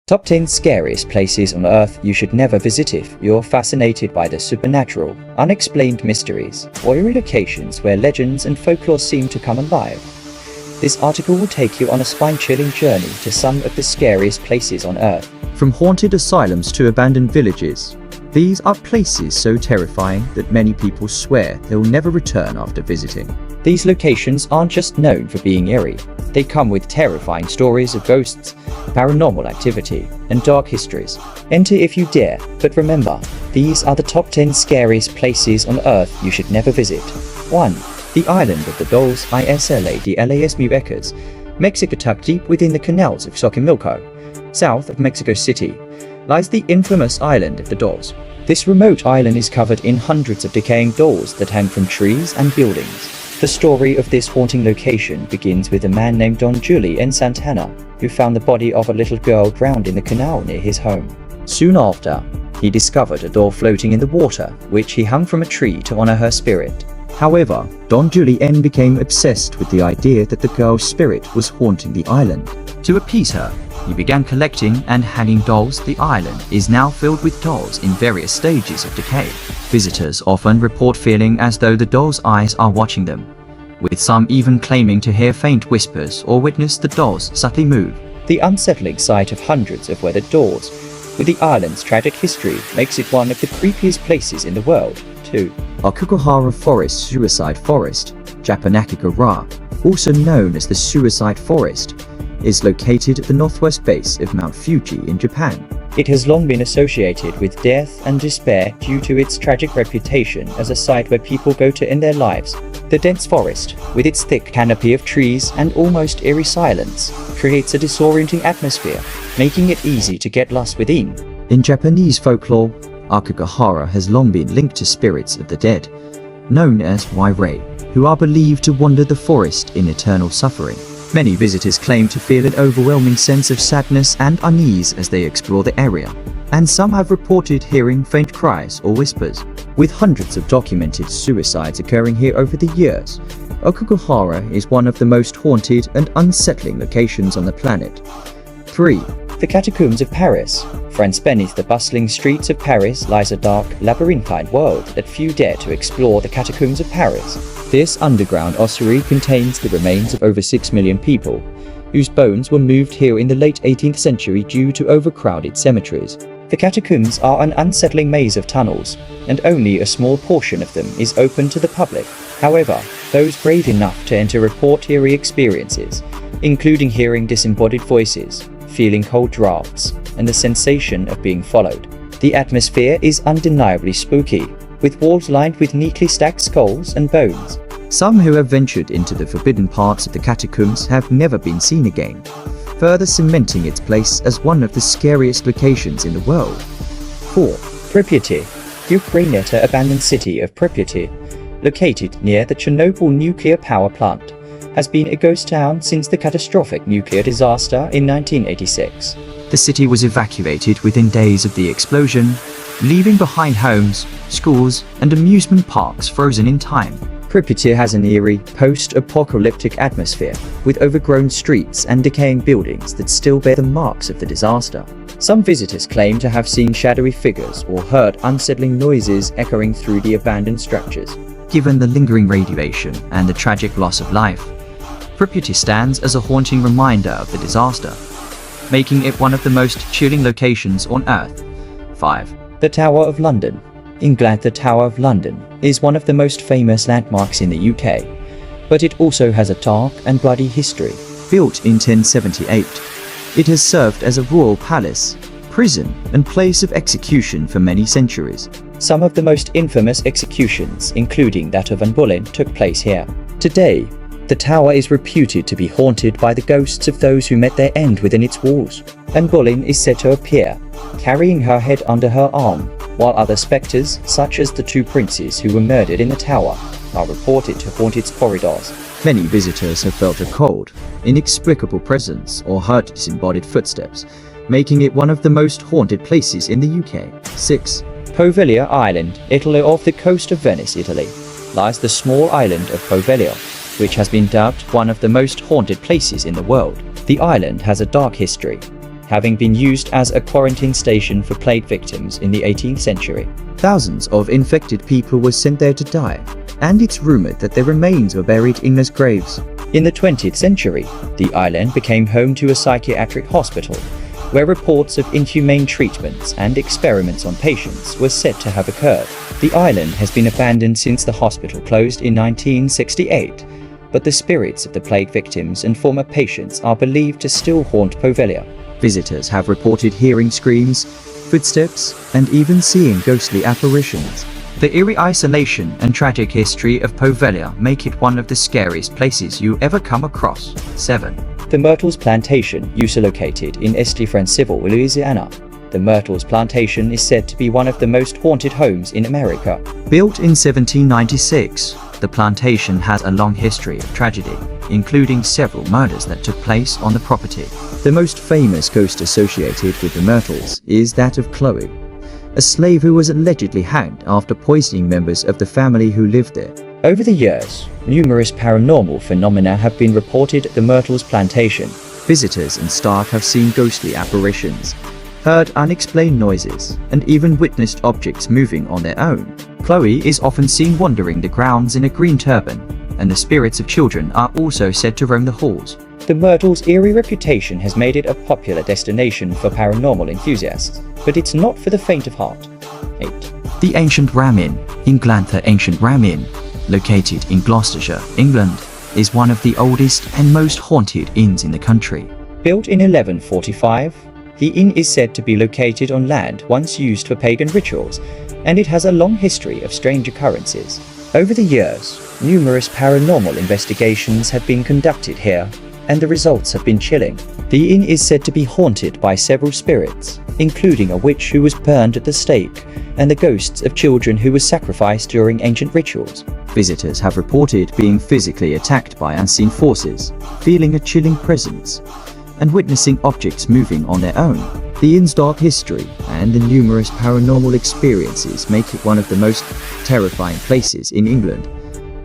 Top 10 Scariest Places on Earth You Should Never Visit If You're Fascinated by the Supernatural, Unexplained Mysteries, or eerie locations where legends and folklore seem to come alive. This article will take you on a spine-chilling journey to some of the scariest places on Earth. From haunted asylums to abandoned villages, these are places so terrifying that many people swear they'll never return after visiting. These locations aren't just known for being eerie. They come with terrifying stories of ghosts, paranormal activity, and dark histories. Enter if you dare, but remember, these are the top 10 scariest places on Earth you should never visit. 1. The Island of the Dolls, Isla de las Muñecas, Mexico. Tucked deep within the canals of Xochimilco, south of Mexico City, lies the infamous Island of the Dolls. This remote island is covered in hundreds of decaying dolls that hang from trees and buildings. The story of this haunting location begins with a man named Don Julio Santana, who found the body of a little girl drowned in the canal near his home. Soon after, he discovered a doll floating in the water, which he hung from a tree to honor her spirit. However, Don Julio became obsessed with the idea that the girl's spirit was haunting the island. To appease her, he began collecting and hanging dolls. The island is now filled with dolls in various stages of decay. Visitors often report feeling as though the dolls' eyes are watching them, with some even claiming to hear faint whispers or witness the dolls subtly move. The unsettling sight of hundreds of weathered dolls with the island's tragic history makes it one of the creepiest places in the world. 2. Aokigahara Forest Suicide Forest, Japanakigahara, also known as the Suicide Forest, is located at the northwest base of Mount Fuji in Japan. It has long been associated with death and despair due to its tragic reputation as a site where people go to end their lives. The dense forest, with its thick canopy of trees and almost eerie silence, creates a disorienting atmosphere, making it easy to get lost within. In Japanese folklore, Aokigahara has long been linked to spirits of the dead, known as wairei, who are believed to wander the forest in eternal suffering. Many visitors claim to feel an overwhelming sense of sadness and unease as they explore the area, and some have reported hearing faint cries or whispers. With hundreds of documented suicides occurring here over the years, Aokigahara is one of the most haunted and unsettling locations on the planet. 3. The Catacombs of Paris. Friends, beneath the bustling streets of Paris lies a dark, labyrinthine world that few dare to explore. The Catacombs of Paris. This underground ossuary contains the remains of over 6 million people, whose bones were moved here in the late 18th century due to overcrowded cemeteries. The catacombs are an unsettling maze of tunnels, and only a small portion of them is open to the public. However, those brave enough to enter report eerie experiences, including hearing disembodied voices, feeling cold drafts, and the sensation of being followed. The atmosphere is undeniably spooky, with walls lined with neatly stacked skulls and bones. Some who have ventured into the forbidden parts of the catacombs have never been seen again, further cementing its place as one of the scariest locations in the world. 4. Pripyat. The Ukrainian abandoned city of Pripyat, located near the Chernobyl nuclear power plant, has been a ghost town since the catastrophic nuclear disaster in 1986. The city was evacuated within days of the explosion, leaving behind homes, schools, and amusement parks frozen in time. Pripyat has an eerie, post-apocalyptic atmosphere, with overgrown streets and decaying buildings that still bear the marks of the disaster. Some visitors claim to have seen shadowy figures or heard unsettling noises echoing through the abandoned structures. Given the lingering radiation and the tragic loss of life, Pripyat stands as a haunting reminder of the disaster, making it one of the most chilling locations on Earth. 5. The Tower of London. England. The Tower of London is one of the most famous landmarks in the UK, but it also has a dark and bloody history. Built in 1078, it has served as a royal palace, prison, and place of execution for many centuries. Some of the most infamous executions, including that of Anne Boleyn, took place here. Today, the tower is reputed to be haunted by the ghosts of those who met their end within its walls. Anne Boleyn is said to appear, carrying her head under her arm, while other spectres, such as the 2 princes who were murdered in the tower, are reported to haunt its corridors. Many visitors have felt a cold, inexplicable presence or heard disembodied footsteps, making it one of the most haunted places in the UK. 6. Poveglia Island. Italy. Off the coast of Venice, Italy, lies the small island of Poveglia, which has been dubbed one of the most haunted places in the world. The island has a dark history, having been used as a quarantine station for plague victims in the 18th century. Thousands of infected people were sent there to die, and it's rumored that their remains were buried in mass graves. In the 20th century, the island became home to a psychiatric hospital, where reports of inhumane treatments and experiments on patients were said to have occurred. The island has been abandoned since the hospital closed in 1968, but the spirits of the plague victims and former patients are believed to still haunt Poveglia. Visitors have reported hearing screams, footsteps, and even seeing ghostly apparitions. The eerie isolation and tragic history of Poveglia make it one of the scariest places you ever come across. 7. The Myrtles Plantation, usually located in Este Franceville, Louisiana. The Myrtles Plantation is said to be one of the most haunted homes in America. Built in 1796, the plantation has a long history of tragedy, including several murders that took place on the property. The most famous ghost associated with the Myrtles is that of Chloe, a slave who was allegedly hanged after poisoning members of the family who lived there. Over the years, numerous paranormal phenomena have been reported at the Myrtles Plantation. Visitors and staff have seen ghostly apparitions, heard unexplained noises, and even witnessed objects moving on their own. Chloe is often seen wandering the grounds in a green turban, and the spirits of children are also said to roam the halls. The Myrtles' eerie reputation has made it a popular destination for paranormal enthusiasts, but it's not for the faint of heart. 8. The Ancient Ram Inn. England. The Ancient Ram Inn, located in Gloucestershire, England, is one of the oldest and most haunted inns in the country. Built in 1145, the inn is said to be located on land once used for pagan rituals, and it has a long history of strange occurrences. Over the years, numerous paranormal investigations have been conducted here, and the results have been chilling. The inn is said to be haunted by several spirits, including a witch who was burned at the stake, and the ghosts of children who were sacrificed during ancient rituals. Visitors have reported being physically attacked by unseen forces, feeling a chilling presence, and witnessing objects moving on their own. The inn's dark history and the numerous paranormal experiences make it one of the most terrifying places in England.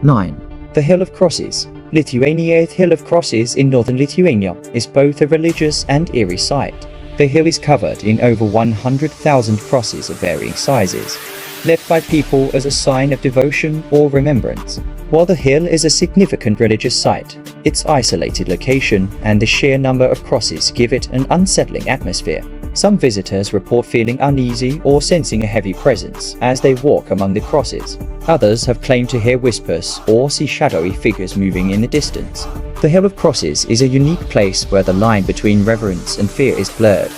9. The Hill of Crosses. Lithuania's Hill of Crosses in northern Lithuania is both a religious and eerie site. The hill is covered in over 100,000 crosses of varying sizes, left by people as a sign of devotion or remembrance. While the hill is a significant religious site, its isolated location and the sheer number of crosses give it an unsettling atmosphere. Some visitors report feeling uneasy or sensing a heavy presence as they walk among the crosses. Others have claimed to hear whispers or see shadowy figures moving in the distance. The Hill of Crosses is a unique place where the line between reverence and fear is blurred,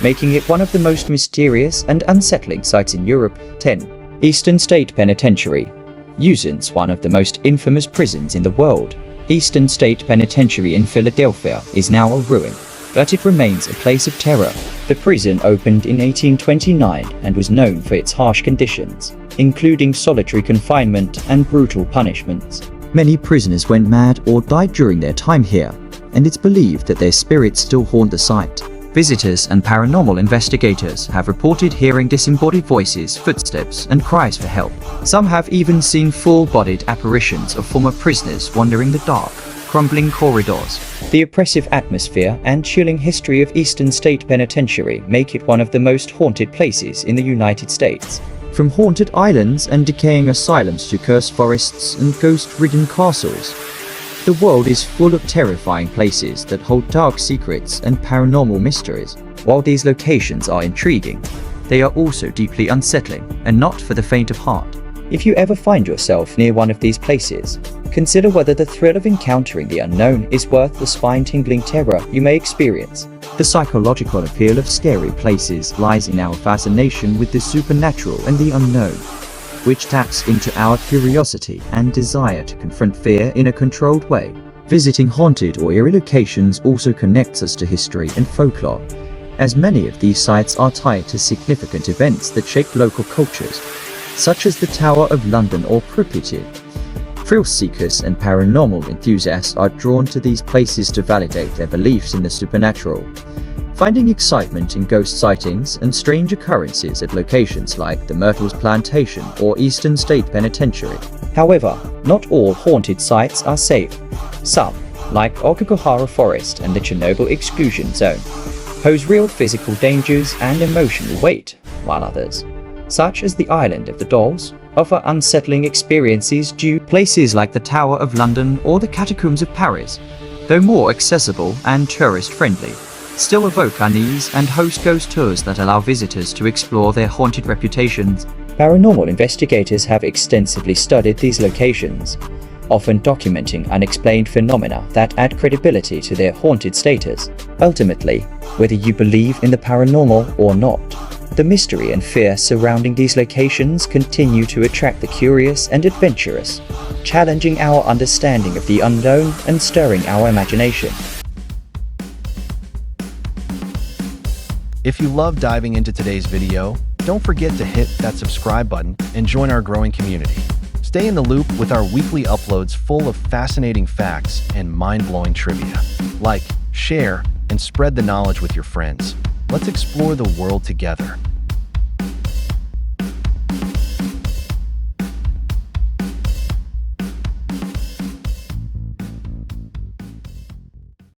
making it one of the most mysterious and unsettling sites in Europe. 10. Eastern State Penitentiary. Uson's one of the most infamous prisons in the world. Eastern State Penitentiary in Philadelphia is now a ruin, but it remains a place of terror. The prison opened in 1829 and was known for its harsh conditions, including solitary confinement and brutal punishments. Many prisoners went mad or died during their time here, and it's believed that their spirits still haunt the site. Visitors and paranormal investigators have reported hearing disembodied voices, footsteps, and cries for help. Some have even seen full-bodied apparitions of former prisoners wandering the dark, crumbling corridors. The oppressive atmosphere and chilling history of Eastern State Penitentiary make it one of the most haunted places in the United States. From haunted islands and decaying asylums to cursed forests and ghost-ridden castles, the world is full of terrifying places that hold dark secrets and paranormal mysteries. While these locations are intriguing, they are also deeply unsettling and not for the faint of heart. If you ever find yourself near one of these places, consider whether the thrill of encountering the unknown is worth the spine-tingling terror you may experience. The psychological appeal of scary places lies in our fascination with the supernatural and the unknown, which taps into our curiosity and desire to confront fear in a controlled way. Visiting haunted or eerie locations also connects us to history and folklore, as many of these sites are tied to significant events that shaped local cultures, such as the Tower of London or Pripyat. Thrill seekers and paranormal enthusiasts are drawn to these places to validate their beliefs in the supernatural, finding excitement in ghost sightings and strange occurrences at locations like the Myrtles Plantation or Eastern State Penitentiary. However, not all haunted sites are safe. Some, like Okigahara Forest and the Chernobyl Exclusion Zone, pose real physical dangers and emotional weight, while others, such as the Island of the Dolls, offer unsettling experiences due to places like the Tower of London or the Catacombs of Paris, though more accessible and tourist-friendly, still evoke unease and host ghost tours that allow visitors to explore their haunted reputations. Paranormal investigators have extensively studied these locations, often documenting unexplained phenomena that add credibility to their haunted status. Ultimately, whether you believe in the paranormal or not, the mystery and fear surrounding these locations continue to attract the curious and adventurous, challenging our understanding of the unknown and stirring our imagination. If you love diving into today's video, don't forget to hit that subscribe button and join our growing community. Stay in the loop with our weekly uploads full of fascinating facts and mind-blowing trivia. Like, share, and spread the knowledge with your friends. Let's explore the world together.